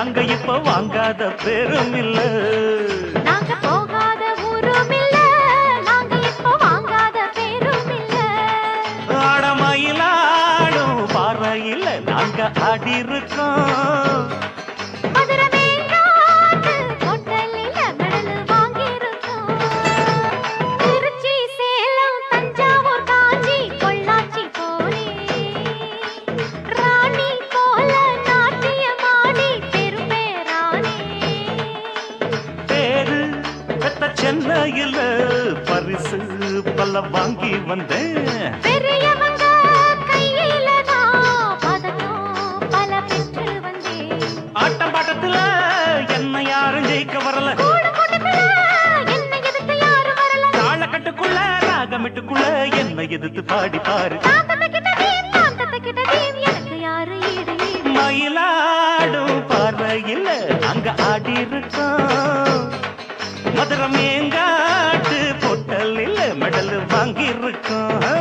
நாங்க இப்ப வாங்காத பேரும் இல்ல. நாங்க போகாத ஊரும் இல்ல, நாங்க இப்ப வாங்காத பேரும் இல்ல. ஆடமயிலாடும் பாறையில நாங்க ஆடி இருக்கோம். மதுரை மேங்காட்டு ஹோட்டலில மெடல் வாங்கியிருக்கோம். திருச்சி, சேலம், தஞ்சாவூர், காஞ்சி, பொள்ளாச்சி போனே ராணி போல நாட்டியமாடி பெரும்பேரானே. பேரு பெத்த சென்னையில பரிசு பல வாங்கி வந்தேன். பெரியவங்க கையில நான் பதக்கம் பல பெற்று வந்தேன். ஆட்டம் பாட்டத்துல என்ன யாரும் ஜெயிக்க வரல. கூடு கூட்டத்துல என்னை எதிர்த்து யாரும் வரல. தாளக்கட்டுக்குள்ள ராகமிட்டுக்குள்ள என்ன எதிர்த்து பாடி பாரு. தாத்தத்தக்கிட்டதீம் எனக்கு யாரு ஈடு ஈடு. மயிலாடும் பாறையில அங்க ஆடி இருக்கோம். மதுரை மேங்காட்டு பொட்டலில் மெடல் வாங்கி இருக்கோம்.